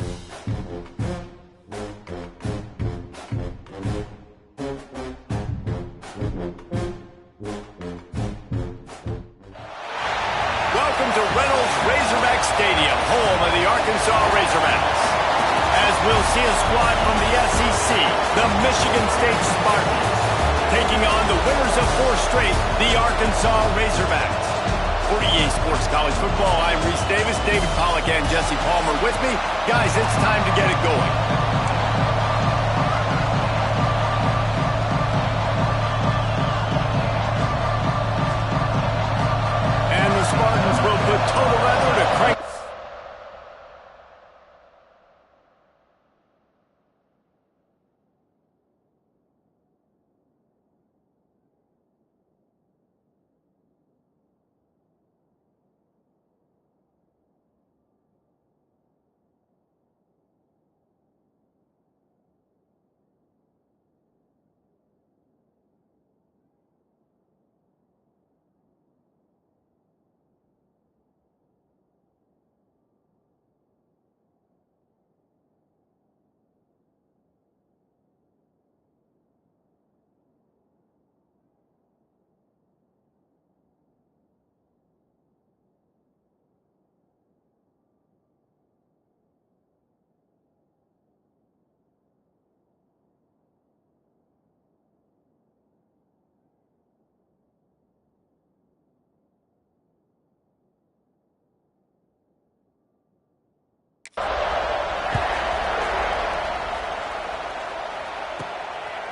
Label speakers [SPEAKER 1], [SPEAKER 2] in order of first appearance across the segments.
[SPEAKER 1] Welcome to Reynolds Razorback Stadium, home of the Arkansas Razorbacks. As we'll see a squad from the SEC, the Michigan State Spartans, taking on the winners of 4 straight, the Arkansas Razorbacks. For EA Sports College Football, I'm Reese Davis, David Pollack, and Jesse Palmer with me. Guys, it's time to get it going. And the Spartans will put total leather to crank.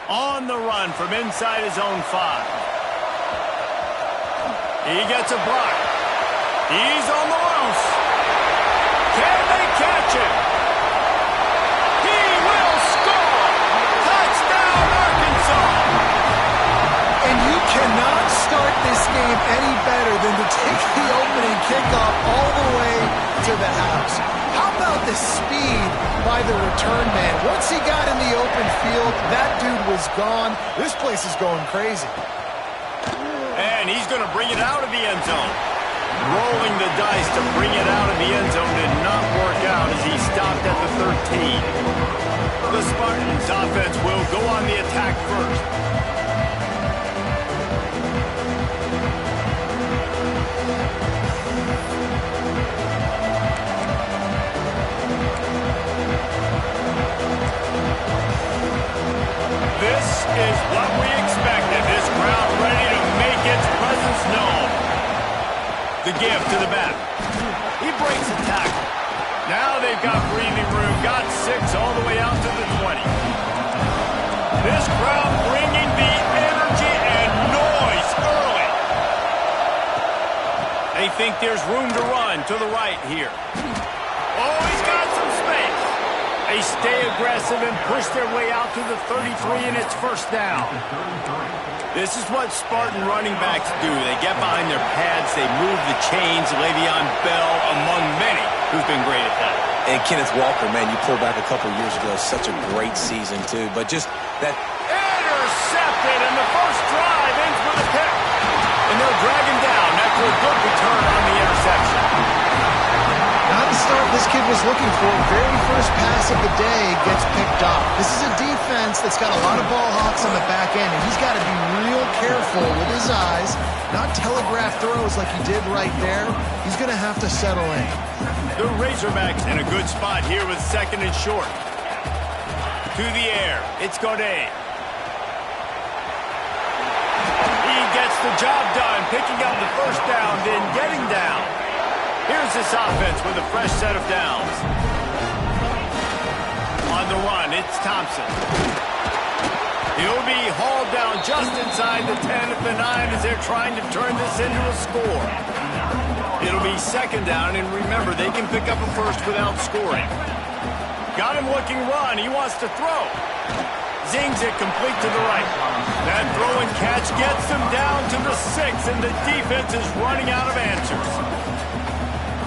[SPEAKER 1] On the run from inside his own 5. He gets a block. He's on the loose. Can they catch him? He will score! Touchdown, Arkansas!
[SPEAKER 2] And you cannot start this game any better than to take the opening kickoff all the way to the house. How about the speed by the return man? Once he got in the open field, that dude was gone. This place is going crazy.
[SPEAKER 1] And he's going to bring it out of the end zone. Rolling the dice to bring it out of the end zone did not work out as he stopped at the 13. The Spartans offense will go on the attack first. This is what we expected. This crowd ready to make its presence known. The give to the back. He breaks a tackle. Now they've got breathing room. Got 6 all the way out to the 20. This crowd bringing the energy and noise early. They think there's room to run to the right here. Oh, he's got some space. They stay aggressive and push their way out to the 33, and it's first down. This is what Spartan running backs do. They get behind their pads, they move the chains. Le'Veon Bell, among many, who's been great at that.
[SPEAKER 3] And Kenneth Walker, man, you pulled back a couple years ago. Such a great season, too. But just that...
[SPEAKER 1] Intercepted, and the first drive ends with a pick. And they'll drag him down after a good return on the interception.
[SPEAKER 2] Not the start this kid was looking for. Very first pass of the day gets picked off. This is a defense that's got a lot of ball hawks on the back end, and he's got to be real careful with his eyes, not telegraph throws like he did right there. He's going to have to settle in.
[SPEAKER 1] The Razorbacks in a good spot here with 2nd and short. To the air, it's Godet. He gets the job done, picking up the first down, then getting down. Here's this offense with a fresh set of downs. On the run, it's Thompson. He'll be hauled down just inside the 10 at the 9 as they're trying to turn this into a score. It'll be 2nd down, and remember, they can pick up a first without scoring. Got him looking run. He wants to throw. Zings it complete to the right. That throw and catch gets them down to the 6, and the defense is running out of answers.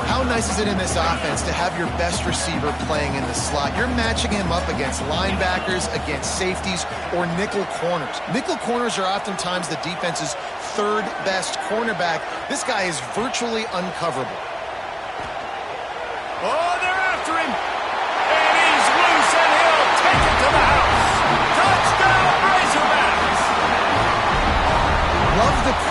[SPEAKER 2] How nice is it in this offense to have your best receiver playing in the slot? You're matching him up against linebackers, against safeties, or nickel corners. Nickel corners are oftentimes the defense's 3rd best cornerback. This guy is virtually uncoverable.
[SPEAKER 1] Oh, they're after him.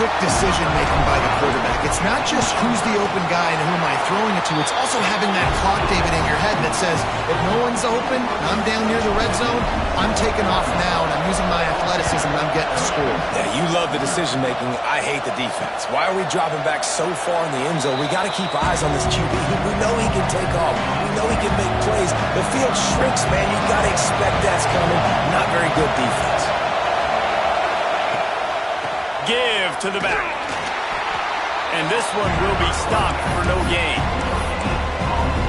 [SPEAKER 2] quick decision-making by the quarterback. It's not just who's the open guy and who am I throwing it to. It's also having that clock, David, in your head that says, if no one's open and I'm down near the red zone, I'm taking off now, and I'm using my athleticism, and I'm getting a score.
[SPEAKER 3] Yeah, you love the decision-making. I hate the defense. Why are we dropping back so far in the end zone? We got to keep eyes on this QB. We know he can take off. We know he can make plays. The field shrinks, man. You got to expect that's coming. Not very good defense.
[SPEAKER 1] Give to the back. And this one will be stopped for no gain.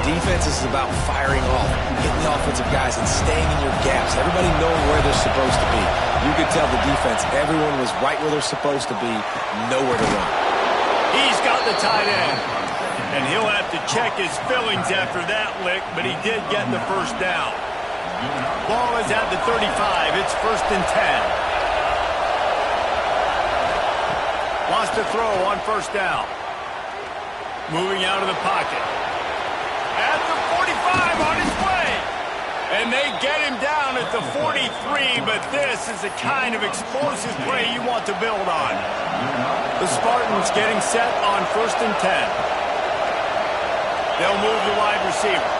[SPEAKER 3] Defense is about firing off, getting the offensive guys and staying in your gaps. Everybody knowing where they're supposed to be. You could tell the defense, everyone was right where they're supposed to be, nowhere to run.
[SPEAKER 1] He's got the tight end. And he'll have to check his fillings after that lick, but he did get the first down. Ball is at the 35. It's 1st and 10. Lost a throw on 1st down. Moving out of the pocket. At the 45 on his way. And they get him down at the 43, but this is the kind of explosive play you want to build on. The Spartans getting set on 1st and 10. They'll move the wide receiver.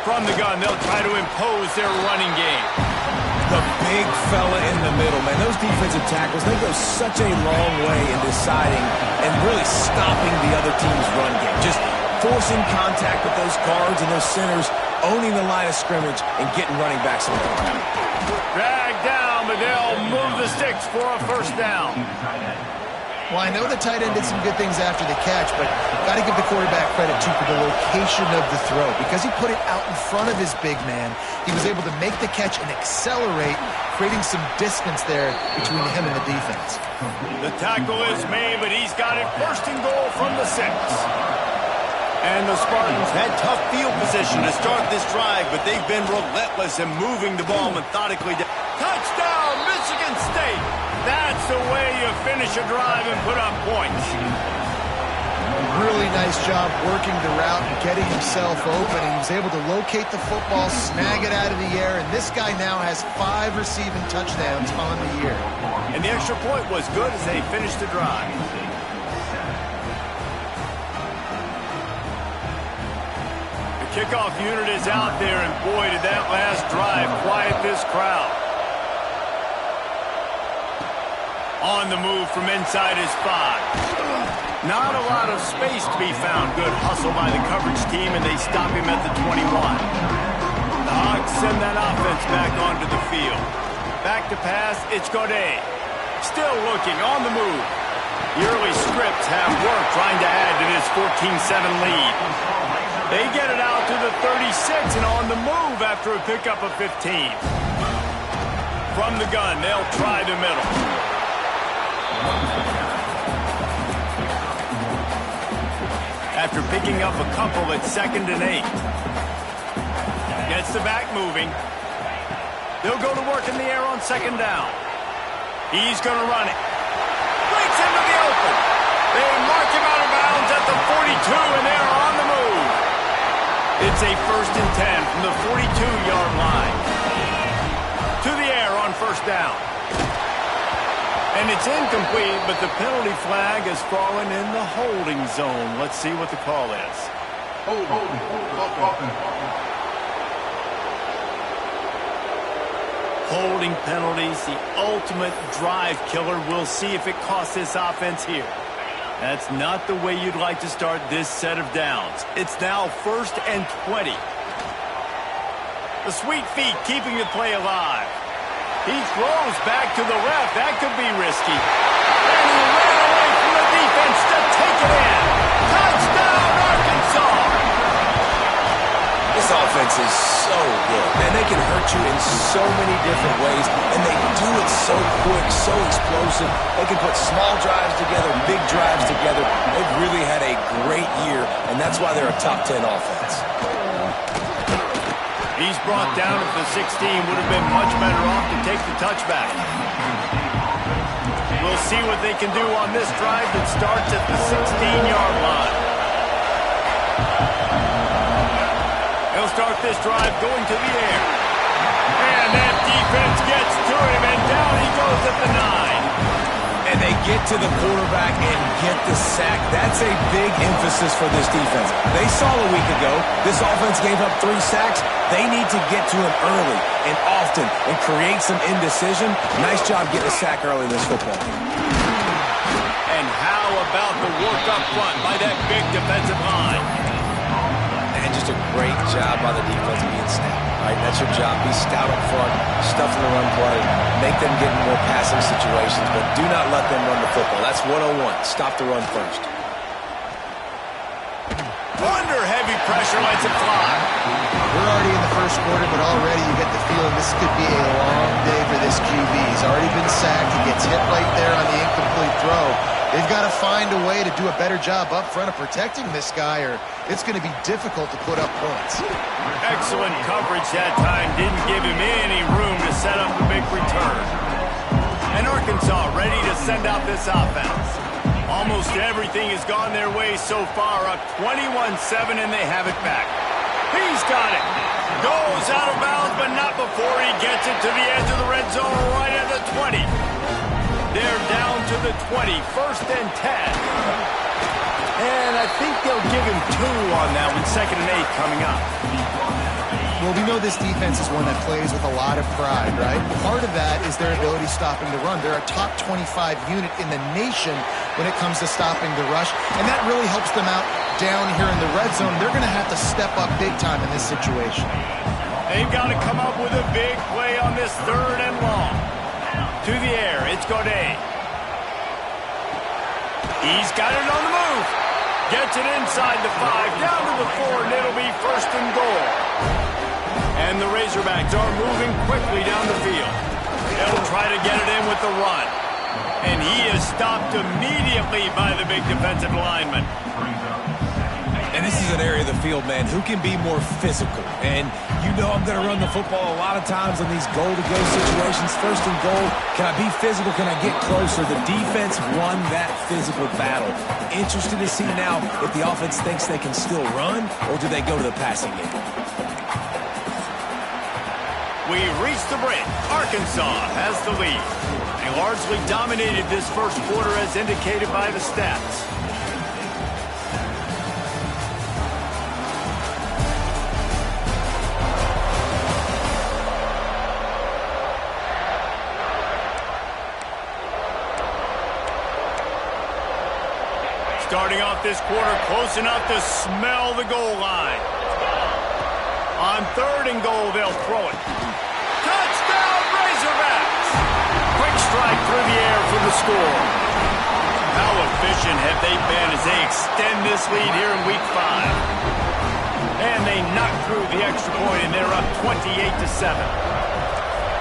[SPEAKER 1] From the gun, they'll try to impose their running game.
[SPEAKER 3] The big fella in the middle, man. Those defensive tackles, they go such a long way in deciding and really stopping the other team's run game. Just forcing contact with those guards and those centers, owning the line of scrimmage, and getting running backs on the ground.
[SPEAKER 1] Dragged down, but they'll move the sticks for a 1st down.
[SPEAKER 2] Well, I know the tight end did some good things after the catch, but got to give the quarterback credit, too, for the location of the throw. Because he put it out in front of his big man, he was able to make the catch and accelerate, creating some distance there between him and the defense.
[SPEAKER 1] The tackle is made, but he's got it 1st and goal from the 6. And the Spartans had tough field position to start this drive, but they've been relentless in moving the ball methodically. Touchdown, Michigan State! That's the way you finish a drive and put up points.
[SPEAKER 2] Really nice job working the route and getting himself open. He was able to locate the football, snag it out of the air, and this guy now has 5 receiving touchdowns on the year.
[SPEAKER 1] And the extra point was good as they finished the drive. The kickoff unit is out there, and boy, did that last drive quiet this crowd. On the move from inside his 5. Not a lot of space to be found. Good hustle by the coverage team, and they stop him at the 21. The Hogs send that offense back onto the field. Back to pass, it's Godet. Still looking, on the move. The early scripts have worked trying to add to this 14-7 lead. They get it out to the 36 and on the move after a pickup of 15. From the gun, they'll try the middle. After picking up a couple at 2nd and 8. Gets the back moving. They'll go to work in the air on 2nd down. He's going to run it. Breaks into the open. They mark him out of bounds at the 42, and they're on the move. It's a 1st and 10 from the 42-yard line. To the air on 1st down. And it's incomplete, but the penalty flag has fallen in the holding zone. Let's see what the call is. Holding penalties, the ultimate drive killer. We'll see if it costs this offense here. That's not the way you'd like to start this set of downs. It's now 1st and 20. The sweet feet keeping the play alive. He throws back to the left. That could be risky. And he ran away from the defense to take it in. Touchdown, Arkansas!
[SPEAKER 3] This offense is so good. Man, they can hurt you in so many different ways, and they do it so quick, so explosive. They can put small drives together, big drives together. They've really had a great year, and that's why they're a top 10 offense.
[SPEAKER 1] He's brought down at the 16. Would have been much better off to take the touchback. We'll see what they can do on this drive that starts at the 16-yard line. They'll start this drive going to the air. And that defense gets to him, and down he goes at the 9.
[SPEAKER 3] And they get to the quarterback and get the sack. That's a big emphasis for this defense. They saw a week ago this offense gave up 3 sacks. They need to get to him early and often and create some indecision. Nice job getting a sack early in this football game.
[SPEAKER 1] And how about the work up front by that big defensive line?
[SPEAKER 3] And just a great job by the defense being stout. Right, that's your job. Be stout up front, stuff in the run play, make them get in more passing situations, but do not let them run the football. That's 101. Stop the run first.
[SPEAKER 1] Under heavy pressure, lets it fly.
[SPEAKER 2] We're already in the first quarter, but already you get the feeling this could be a long day for this QB. He's already been sacked. He gets hit right there on the incomplete throw. They've got to find a way to do a better job up front of protecting this guy, or it's going to be difficult to put up points.
[SPEAKER 1] Excellent coverage that time. Didn't give him any room to set up the big return. And Arkansas ready to send out this offense. Almost everything has gone their way so far, up 21-7, and they have it back. He's got it. Goes out of bounds, but not before he gets it to the edge of the red zone right at the 20. They're down to the 20, 1st and 10. And I think they'll give him 2 on that one, 2nd and 8 coming up.
[SPEAKER 2] Well, we know this defense is one that plays with a lot of pride, right? Part of that is their ability stopping the run. They're a top 25 unit in the nation when it comes to stopping the rush, and that really helps them out down here in the red zone. They're going to have to step up big time in this situation.
[SPEAKER 1] They've got to come up with a big play on this 3rd and long. To the air, it's Godet. He's got it on the move. Gets it inside the 5, down to the 4, and it'll be 1st and goal. And the Razorbacks are moving quickly down the field. They'll try to get it in with the run. And he is stopped immediately by the big defensive lineman.
[SPEAKER 3] And this is an area of the field, man, who can be more physical. And you know I'm going to run the football a lot of times in these goal-to-go situations. 1st and goal, can I be physical? Can I get closer? The defense won that physical battle. Interested to see now if the offense thinks they can still run, or do they go to the passing game?
[SPEAKER 1] We reach the break. Arkansas has the lead. They largely dominated this first quarter as indicated by the stats. Starting off this quarter close enough to smell the goal line. On 3rd and goal, they'll throw it. Touchdown, Razorbacks! Quick strike through the air for the score. How efficient have they been as they extend this lead here in Week 5? And they knock through the extra point, and they're up 28-7.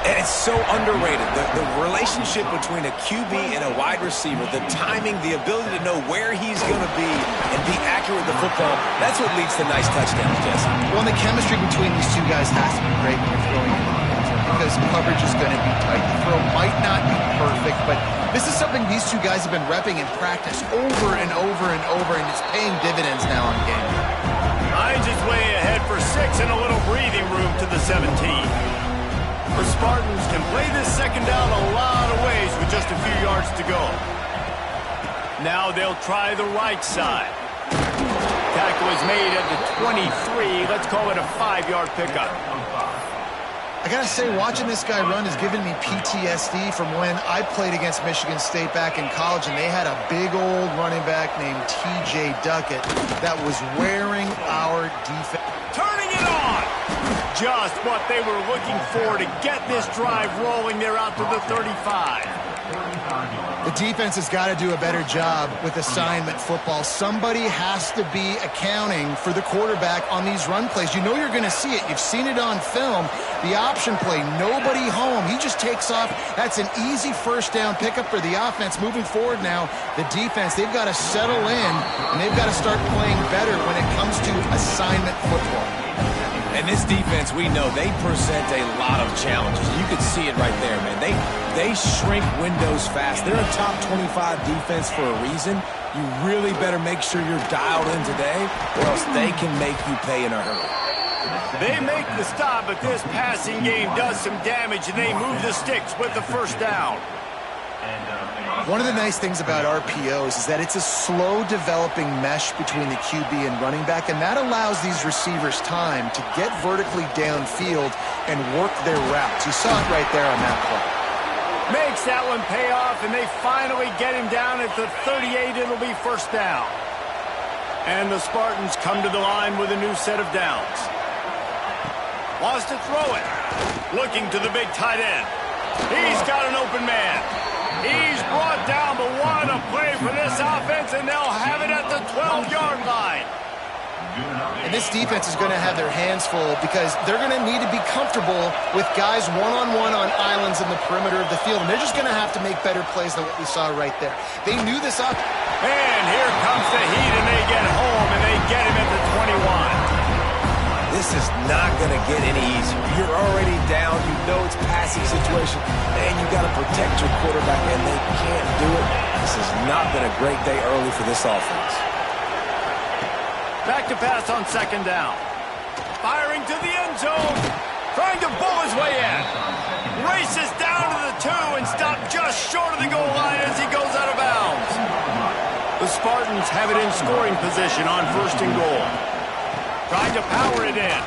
[SPEAKER 3] And it's so underrated. The relationship between a QB and a wide receiver, the timing, the ability to know where he's going to be and be accurate with the football, that's what leads to nice touchdowns, Jesse.
[SPEAKER 2] Well, the chemistry between these two guys has to be great when you're throwing in the offense, because coverage is going to be tight. The throw might not be perfect, but this is something these two guys have been repping in practice over and over and over, and it's paying dividends now on game.
[SPEAKER 1] Hines is way ahead for 6 and a little breathing room to the 17. The Spartans can play this 2nd down a lot of ways with just a few yards to go. Now they'll try the right side. Tackle is made at the 23. Let's call it a 5-yard pickup.
[SPEAKER 2] I gotta say, watching this guy run has given me PTSD from when I played against Michigan State back in college, and they had a big old running back named T.J. Duckett that was wearing our defense.
[SPEAKER 1] Turning it on! Just what they were looking for to get this drive rolling. They're out to the 35.
[SPEAKER 2] The defense has got to do a better job with assignment football. Somebody has to be accounting for the quarterback on these run plays. You know you're going to see it. You've seen it on film. The option play, nobody home. He just takes off. That's an easy 1st down pickup for the offense. Moving forward now, the defense, they've got to settle in, and they've got to start playing better when it comes to assignment football.
[SPEAKER 3] And this defense, we know, they present a lot of challenges. You could see it right there, man. They shrink windows fast. They're a top 25 defense for a reason. You really better make sure you're dialed in today, or else they can make you pay in a hurry.
[SPEAKER 1] They make the stop, but this passing game does some damage, and they move the sticks with the 1st down.
[SPEAKER 2] One of the nice things about RPOs is that it's a slow-developing mesh between the QB and running back, and that allows these receivers time to get vertically downfield and work their routes. You saw it right there on that play.
[SPEAKER 1] Makes that one pay off, and they finally get him down at the 38. It'll be first down. And the Spartans come to the line with a new set of downs. Wants to throw it. Looking to the big tight end. He's got an open man. He's brought down, but what a play for this offense, and they'll have it at the 12-yard line.
[SPEAKER 2] And this defense is going to have their hands full because they're going to need to be comfortable with guys one-on-one on islands in the perimeter of the field, and they're just going to have to make better plays than what we saw right there. They knew this up.
[SPEAKER 1] And here comes the heat, and they get home, and they get him at the 21.
[SPEAKER 3] This is not going to get any easier. You're already down. You know it's passing situation, and you got to protect your quarterback, and they can't do it. This has not been a great day early for this offense.
[SPEAKER 1] Back to pass on second down. Firing to the end zone. Trying to bull his way in. Races down to the 2 and stopped just short of the goal line as he goes out of bounds. The Spartans have it in scoring position on first and goal. Trying to power it in.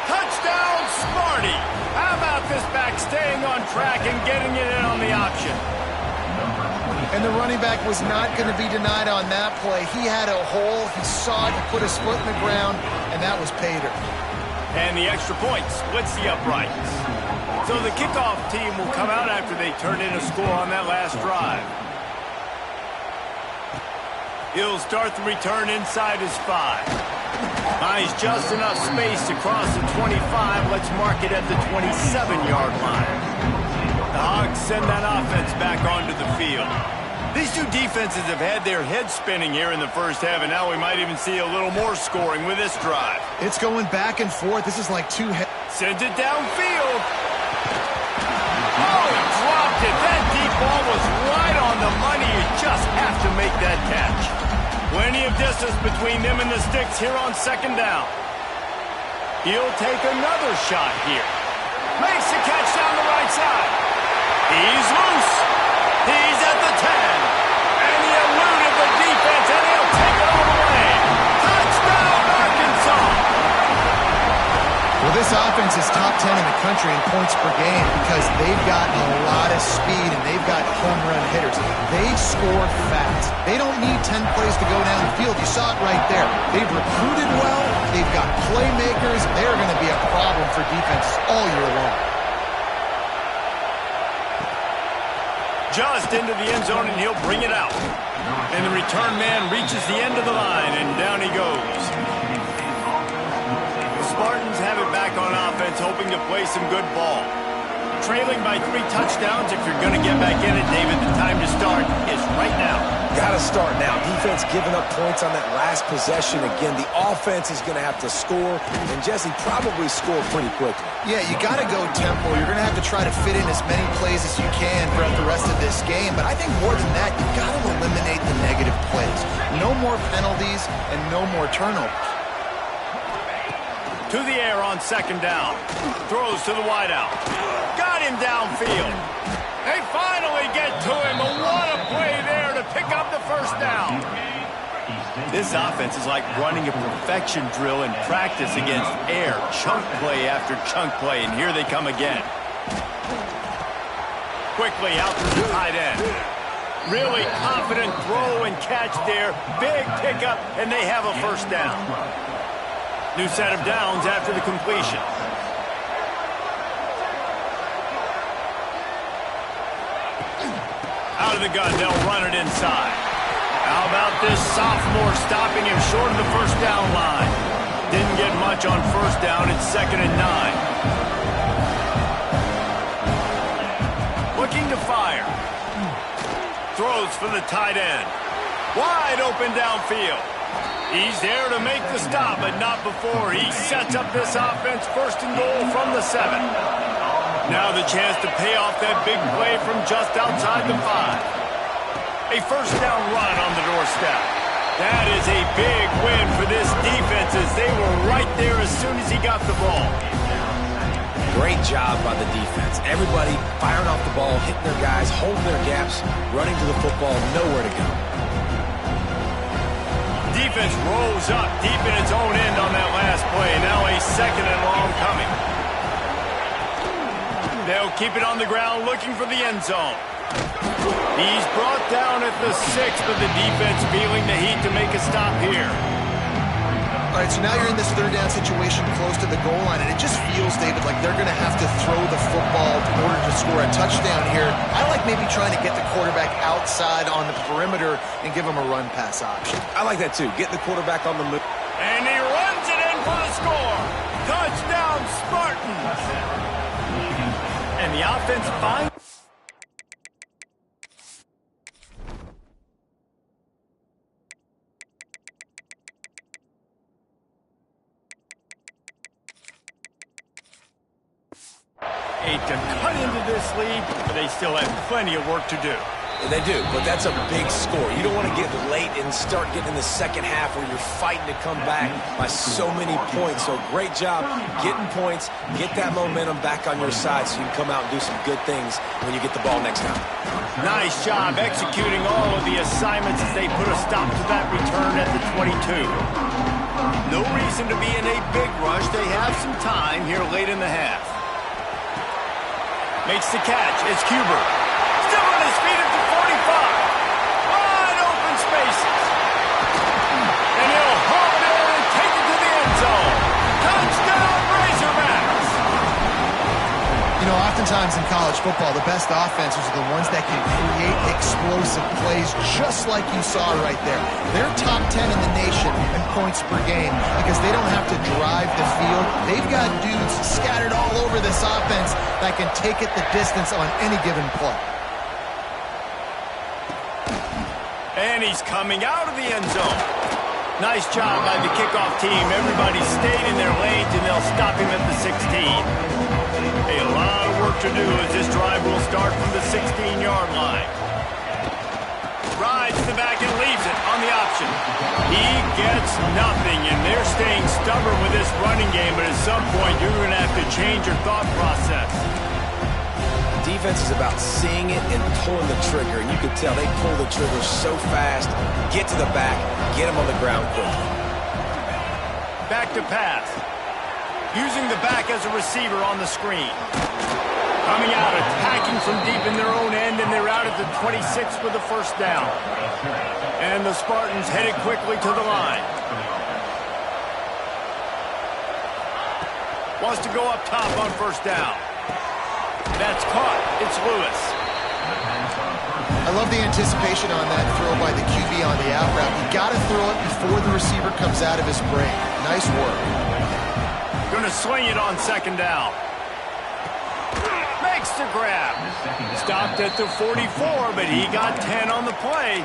[SPEAKER 1] Touchdown, Sparty! How about this back staying on track and getting it in on the option?
[SPEAKER 2] And the running back was not going to be denied on that play. He had a hole. He saw it, he put his foot in the ground, and that was Pater.
[SPEAKER 1] And the extra point splits the uprights. So the kickoff team will come out after they turn in a score on that last drive. He'll start the return inside his 5. Finds just enough space to cross the 25. Let's mark it at the 27-yard line. The Hogs send that offense back onto the field. These two defenses have had their heads spinning here in the first half, and now we might even see a little more scoring with this drive.
[SPEAKER 2] It's going back and forth. This is like two heads.
[SPEAKER 1] Sends it downfield. Oh, he dropped it. That deep ball was right on the money. You just have to make that catch. Plenty of distance between them and the sticks here on second down. He'll take another shot here. Makes the catch down the right side. He's loose. He's at the 10. And he eluded the defense, and he'll take it all the way. Touchdown, Arkansas.
[SPEAKER 2] Well, this offense is top 10 in the country in points per game because they've got a lot of speed and they've got home run hitters. They score fast. They don't need 10 plays to go down the field. You saw it right there. They've recruited well. They've got playmakers. They're going to be a problem for defenses all year long.
[SPEAKER 1] Just into the end zone, and he'll bring it out. And the return man reaches the end of the line, and down he goes. The Spartans have it back on offense, hoping to play some good ball. Trailing by 3 touchdowns. If you're going to get back in it, David, the time to start is right now.
[SPEAKER 3] Got to start now. Defense giving up points on that last possession. Again, the offense is going to have to score, and Jesse probably score pretty quickly.
[SPEAKER 2] Yeah, you got to go tempo. You're going to have to try to fit in as many plays as you can throughout the rest of this game. But I think more than that, you've got to eliminate the negative plays. No more penalties and no more turnovers.
[SPEAKER 1] To the air on second down. Throws to the wideout. Got him downfield. They finally get to him, but what a play there to pick up the first down. This offense is like running a perfection drill in practice against air. Chunk play after chunk play, and here they come again. Quickly out to the tight end. Really confident throw and catch there. Big pickup, and they have a first down. New set of downs after the completion. Out of the gun, they'll run it inside. How about this sophomore stopping him short of the first down line? Didn't get much on first down. It's 2nd and 9. Looking to fire. Throws for the tight end. Wide open downfield. He's there to make the stop, but not before. He sets up this offense 1st and goal from the 7. Now the chance to pay off that big play from just outside the 5. A first down run on the doorstep. That is a big win for this defense as they were right there as soon as he got the ball.
[SPEAKER 3] Great job by the defense. Everybody firing off the ball, hitting their guys, holding their gaps, running to the football, nowhere to go.
[SPEAKER 1] Defense rolls up deep in its own end on that last play. Now a 2nd and long coming. They'll keep it on the ground looking for the end zone. He's brought down at the 6, but the defense feeling the heat to make a stop here.
[SPEAKER 2] All right, so now you're in this 3rd down situation close to the goal line, and it just feels, David, like they're going to have to throw the football in order to score a touchdown here. I like maybe trying to get the quarterback outside on the perimeter and give him a run-pass option.
[SPEAKER 3] I like that, too. Getting the quarterback on the move.
[SPEAKER 1] And he runs it in for the score. Touchdown, Spartans. And the offense finds... to cut into this lead, but they still have plenty of work to do.
[SPEAKER 3] They do, but that's a big score. You don't want to get late and start getting in the second half where you're fighting to come back by so many points. So great job getting points, get that momentum back on your side so you can come out and do some good things when you get the ball next time.
[SPEAKER 1] Nice job executing all of the assignments as they put a stop to that return at the 22. No reason to be in a big rush. They have some time here late in the half. Makes the catch. It's Kubert. Still on his feet at the 45. Wide open spaces. And he'll haul it in and take it to the end zone. Touchdown, Razorbacks.
[SPEAKER 2] You know, oftentimes in college football, the best offenses are the ones that can create explosive plays, just like you saw right there. They're top 10 in the nation in points per game because they don't have to drive the field. They've got dudes scattered all over this offense that can take it the distance on any given play.
[SPEAKER 1] And he's coming out of the end zone. Nice job by the kickoff team. Everybody stayed in their lanes, and they'll stop him at the 16. A lot of work to do as this drive will start from the 16-yard line. Rides the back and leaves it on the option. He gets nothing, and they're staying stubborn with this running game, but at some point you're going to have to change your thought process.
[SPEAKER 3] Defense is about seeing it and pulling the trigger, and you can tell they pull the trigger so fast, get to the back, get him on the ground quickly.
[SPEAKER 1] Back to pass. Using the back as a receiver on the screen. Coming out, attacking from deep in their own end, and they're out at the 26 with the 1st down. And the Spartans headed quickly to the line. Wants to go up top on 1st down. That's caught. It's Lewis.
[SPEAKER 2] I love the anticipation on that throw by the QB on the out route. You got to throw it before the receiver comes out of his break. Nice work.
[SPEAKER 1] Going to swing it on 2nd down. Makes the grab. Stopped at the 44, but he got 10 on the play.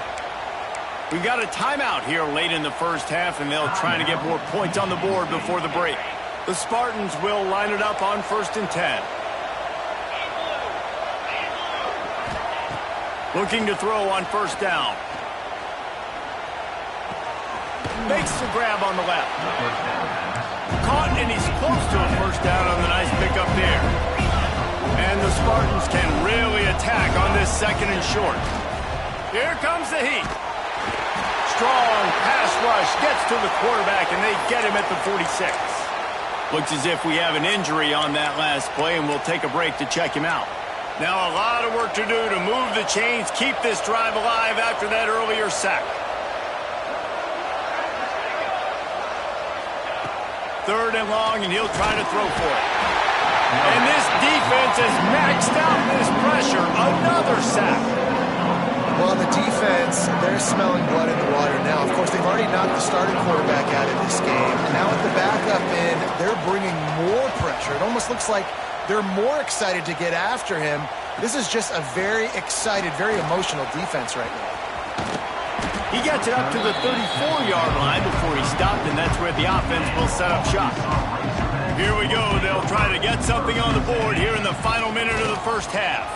[SPEAKER 1] We've got a timeout here late in the 1st half, and they'll try to get more points on the board before the break. The Spartans will line it up on 1st and 10. Looking to throw on 1st down. Makes the grab on the left. Caught, and he's close to a 1st down on the nice pickup there. And the Spartans can really attack on this 2nd and short. Here comes the heat. Strong pass rush gets to the quarterback, and they get him at the 46. Looks as if we have an injury on that last play, and we'll take a break to check him out. Now a lot of work to do to move the chains, keep this drive alive after that earlier sack. 3rd and long, and he'll try to throw for it. And this defense has maxed out this pressure. Another sack.
[SPEAKER 2] Well, the defense, they're smelling blood in the water now. Of course, they've already knocked the starting quarterback out of this game. And now with the backup in, they're bringing more pressure. It almost looks like they're more excited to get after him. This is just a very excited, very emotional defense right now.
[SPEAKER 1] He gets it up to the 34-yard line before he stopped, and that's where the offense will set up shop. Here we go. They'll try to get something on the board here in the final minute of the 1st half.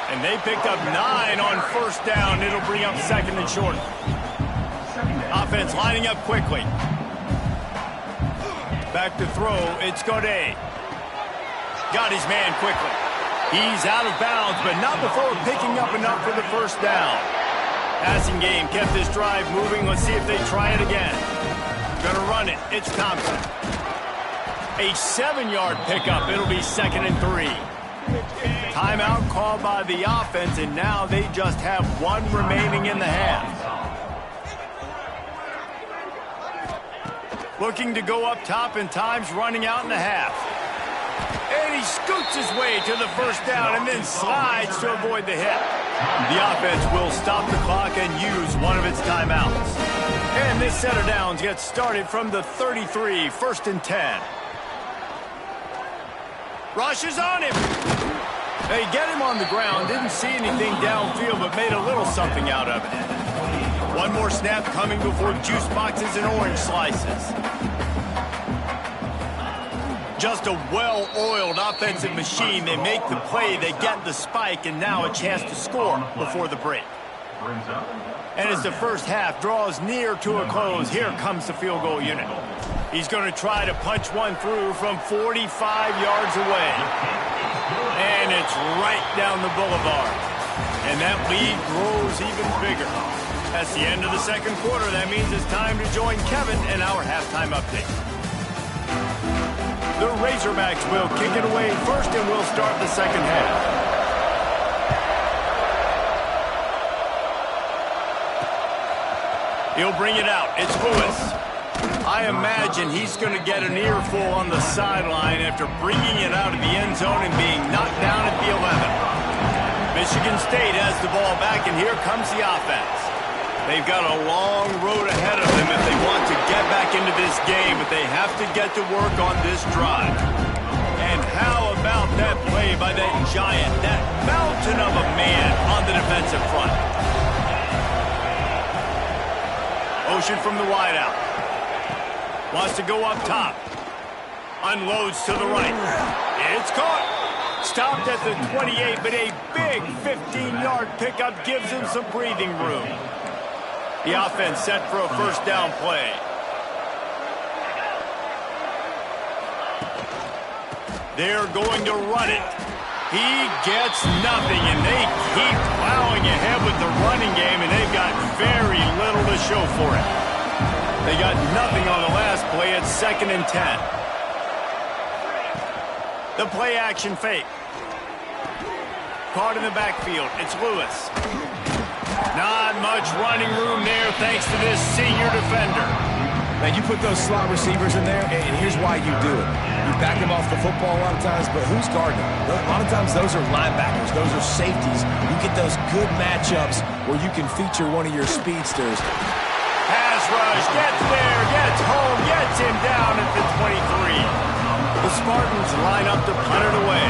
[SPEAKER 1] And they picked up 9 on 1st down. It'll bring up 2nd and short. Offense lining up quickly. Back to throw. It's Godet. Got his man quickly. He's out of bounds, but not before picking up enough for the first down. Passing game kept this drive moving. Let's see if they try it again. Gonna run it. It's Thompson. A 7-yard pickup. It'll be 2nd and 3. Timeout called by the offense, and now they just have one remaining in the half. Looking to go up top, and time's running out in the half. And he scoots his way to the first down and then slides to avoid the hit. The offense will stop the clock and use one of its timeouts. And this set of downs gets started from the 33, 1st and 10. Rushes on him. They get him on the ground. Didn't see anything downfield, but made a little something out of it. One more snap coming before juice boxes and orange slices. Just a well-oiled offensive machine. They make the play, they get the spike, and now a chance to score before the break. And as the first half draws near to a close, here comes the field goal unit. He's going to try to punch one through from 45 yards away. And it's right down the boulevard. And that lead grows even bigger. That's the end of the second quarter. That means it's time to join Kevin in our halftime update. The Razorbacks will kick it away first, and we'll start the second half. He'll bring it out. It's Lewis. I imagine he's going to get an earful on the sideline after bringing it out of the end zone and being knocked down at the 11. Michigan State has the ball back, and here comes the offense. They've got a long road ahead of them if they want to get back into this game, but they have to get to work on this drive. And how about that play by that giant, that mountain of a man on the defensive front? Motion from the wideout. Wants to go up top. Unloads to the right. It's caught. Stopped at the 28, but a big 15-yard pickup gives him some breathing room. The offense set for a first down play. They're going to run it. He gets nothing, and they keep plowing ahead with the running game, and they've got very little to show for it. They got nothing on the last play. It's 2nd and 10. The play action fake. Caught in the backfield. It's Lewis. Not much running room there thanks to this senior defender.
[SPEAKER 3] Man, you put those slot receivers in there, and here's why you do it. You back them off the football a lot of times, but who's guarding them? A lot of times those are linebackers. Those are safeties. You get those good matchups where you can feature one of your speedsters.
[SPEAKER 1] Pass rush, gets there, gets home, gets him down at the 23. The Spartans line up to punt it away.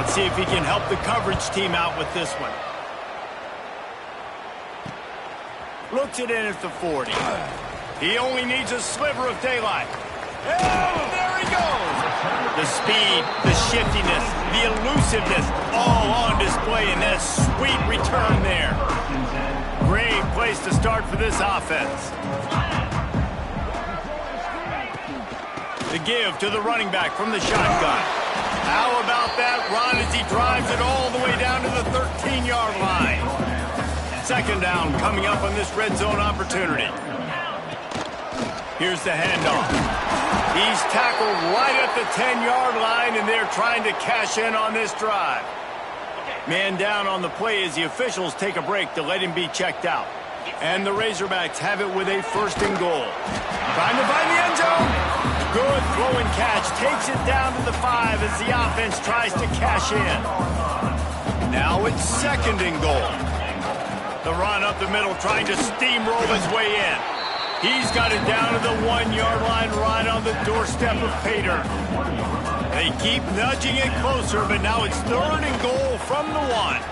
[SPEAKER 1] Let's see if he can help the coverage team out with this one. Looks it in at the 40. He only needs a sliver of daylight. Oh, there he goes. The speed, the shiftiness, the elusiveness, all on display in that sweet return there. Great place to start for this offense. The give to the running back from the shotgun. How about that run as he drives it all the way down to the 13-yard line? Second down coming up on this red zone opportunity. Here's the handoff. He's tackled right at the 10-yard line, and they're trying to cash in on this drive. Man down on the play as the officials take a break to let him be checked out. And the Razorbacks have it with a 1st and goal. Trying to find the end zone. Good throw and catch. Takes it down to the 5 as the offense tries to cash in. Now it's 2nd and goal. The run up the middle, trying to steamroll his way in. He's got it down to the 1-yard line, right on the doorstep of Pater. They keep nudging it closer, but now it's 3rd and goal from the 1.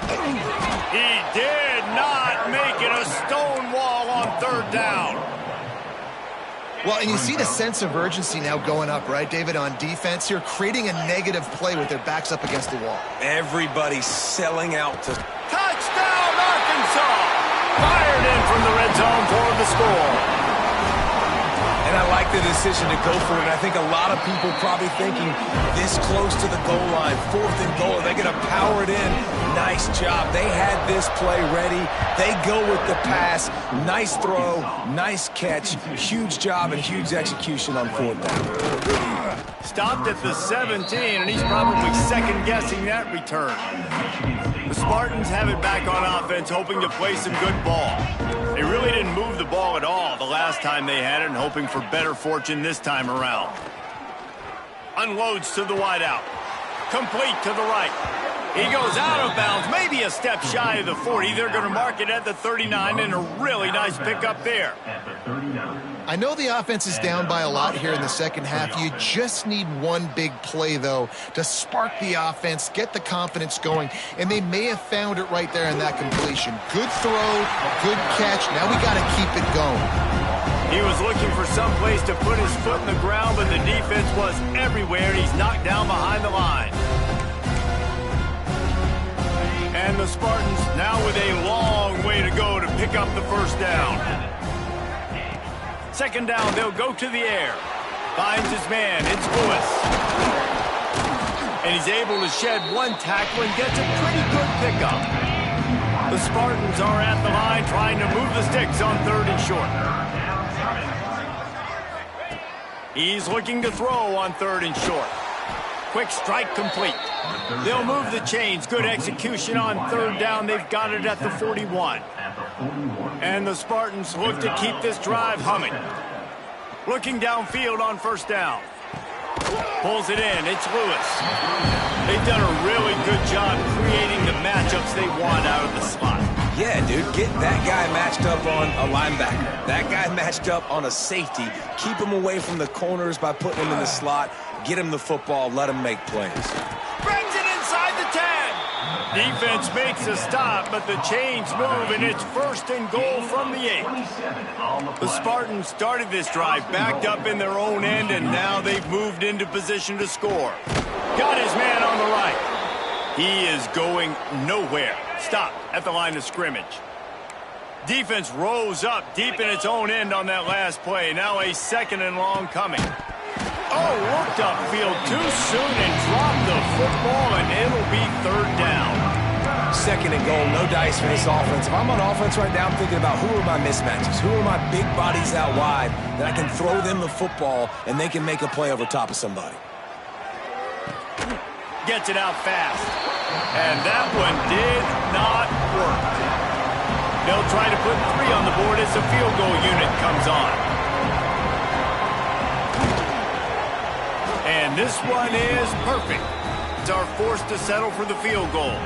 [SPEAKER 1] He did not make it. A stone wall on 3rd down.
[SPEAKER 2] Well, and you see the sense of urgency now going up, right, David, on defense here, creating a negative play with their backs up against the wall.
[SPEAKER 3] Everybody's selling out to...
[SPEAKER 1] Touchdown, Arkansas! Fired in from the red zone for the score.
[SPEAKER 3] And And I like the decision to go for it. I think a lot of people probably thinking this close to the goal line, 4th and goal, they're going to power it in. Nice job. They had this play ready. They go with the pass. Nice throw, nice catch. Huge job and huge execution on 4th down.
[SPEAKER 1] Stopped at the 17, and he's probably second-guessing that return. The Spartans have it back on offense, hoping to play some good ball. They really didn't move the ball at all the last time they had it, and hoping for better fortune this time around. Unloads to the wideout. Complete to the right. He goes out of bounds, maybe a step shy of the 40. They're going to mark it at the 39, and a really nice pickup there.
[SPEAKER 2] I know the offense is down by a lot here in the second half. You just need one big play, though, to spark the offense, get the confidence going, and they may have found it right there in that completion. Good throw, good catch. Now we got to keep it going.
[SPEAKER 1] He was looking for some place to put his foot in the ground, but the defense was everywhere, and he's knocked down behind the line. And the Spartans now with a long way to go to pick up the first down. Second down, they'll go to the air. Finds his man, it's Lewis. And he's able to shed one tackle and gets a pretty good pickup. The Spartans are at the line trying to move the sticks on 3rd and short. He's looking to throw on 3rd and short. Quick strike complete. They'll move the chains. Good execution on 3rd down. They've got it at the 41. And the Spartans look to keep this drive humming. Looking downfield on 1st down. Pulls it in. It's Lewis. They've done a really good job creating the matchups they want out of the slot.
[SPEAKER 3] Yeah, dude, get that guy matched up on a linebacker. That guy matched up on a safety. Keep him away from the corners by putting him in the slot. Get him the football. Let him make plays.
[SPEAKER 1] Brings it inside the 10. Defense makes a stop, but the chains move, and it's 1st and goal from the 8. The Spartans started this drive backed up in their own end, and now they've moved into position to score. Got his man on the right. He is going nowhere. Stopped at the line of scrimmage. Defense rose up deep in its own end on that last play. Now a 2nd and long coming. Oh, worked upfield too soon and dropped the football, and it'll be 3rd down.
[SPEAKER 3] 2nd and goal, no dice for this offense. If I'm on offense right now, I'm thinking about who are my mismatches? Who are my big bodies out wide that I can throw them the football and they can make a play over top of somebody?
[SPEAKER 1] Gets it out fast. And that one did not work. They'll try to put 3 on the board as the field goal unit comes on. And this one is perfect. They are forced to settle for the field goal.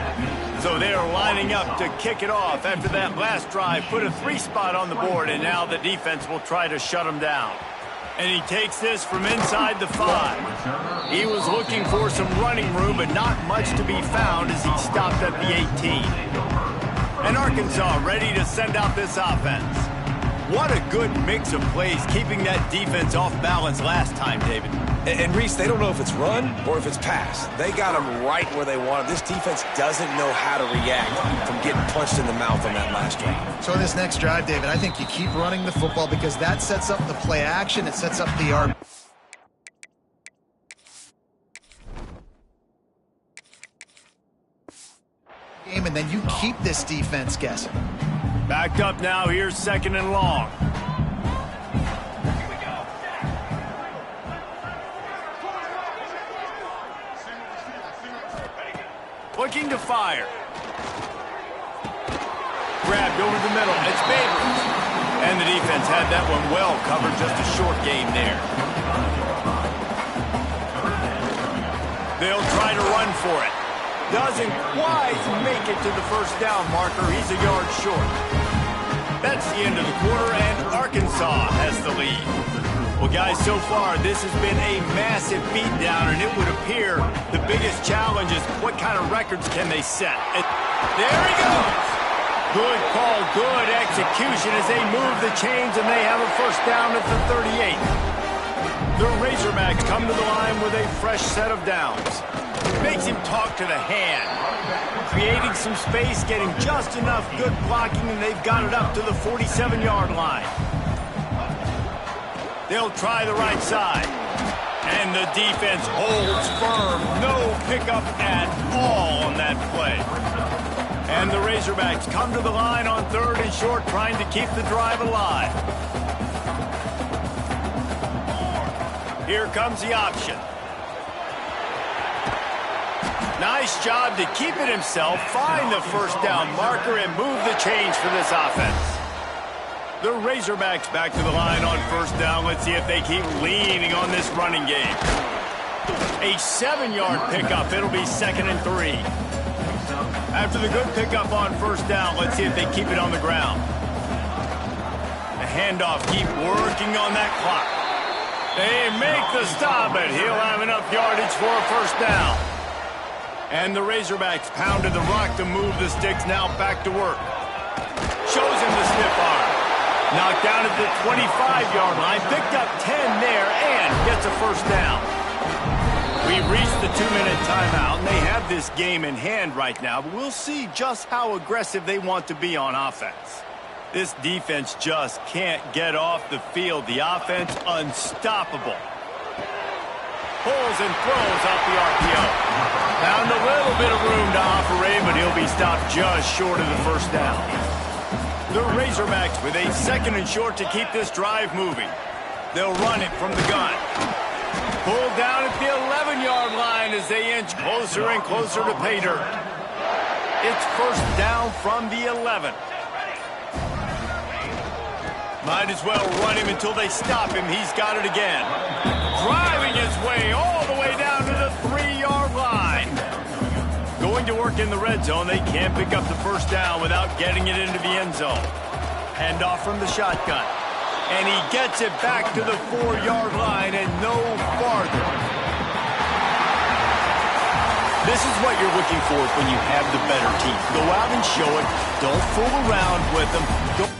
[SPEAKER 1] So they are lining up to kick it off after that last drive. Put a 3 spot on the board, and now the defense will try to shut them down. And he takes this from inside the 5. He was looking for some running room, but not much to be found as he stopped at the 18. And Arkansas ready to send out this offense. What a good mix of plays, keeping that defense off balance last time, David.
[SPEAKER 3] And Reese, they don't know if it's run or if it's pass. They got them right where they want them. This defense doesn't know how to react from getting punched in the mouth on that last drive.
[SPEAKER 2] So in this next drive, David, I think you keep running the football because that sets up the play action. It sets up the arm. And then you keep this defense guessing.
[SPEAKER 1] Backed up now. Here's 2nd and long. Looking to fire. Grabbed over the middle. It's Bader. And the defense had that one well covered. Just a short game there. They'll try to run for it. Doesn't quite make it to the 1st down marker. He's a yard short. That's the end of the quarter, and Arkansas has the lead. Well, guys, so far, this has been a massive beatdown, and it would appear the biggest challenge is what kind of records can they set. And there he goes. Good call, good execution as they move the chains, and they have a 1st down at the 38. The Razorbacks come to the line with a fresh set of downs. Makes him talk to the hand. Creating some space, getting just enough good blocking, and they've got it up to the 47-yard line. They'll try the right side. And the defense holds firm. No pickup at all on that play. And the Razorbacks come to the line on 3rd and short, trying to keep the drive alive. Here comes the option. Nice job to keep it himself, find the first down marker, and move the chains for this offense. The Razorbacks back to the line on 1st down. Let's see if they keep leaning on this running game. A 7-yard pickup. It'll be 2nd and 3. After the good pickup on 1st down, let's see if they keep it on the ground. The handoff, keep working on that clock. They make the stop, and he'll have enough yardage for a 1st down. And the Razorbacks pounded the rock to move the sticks, now back to work. Shows him the stiff arm. Knocked down at the 25-yard line, picked up 10 there, and gets a 1st down. We've reached the 2-minute timeout, and they have this game in hand right now, but we'll see just how aggressive they want to be on offense. This defense just can't get off the field. The offense unstoppable. Pulls and throws out the RPO. Found a little bit of room to operate, but he'll be stopped just short of the 1st down. The Razorbacks with a 2nd and short to keep this drive moving. They'll run it from the gun. Pulled down at the 11-yard line as they inch closer and closer to pay dirt. It's 1st down from the 11. Might as well run him until they stop him. He's got it again. Driving his way all the way down to the 3-yard line. Going to work in the red zone. They can't pick up the 1st down without getting it into the end zone. Handoff from the shotgun. And he gets it back to the 4-yard line and no farther. This is what you're looking for when you have the better team. Go out and show it. Don't fool around with them.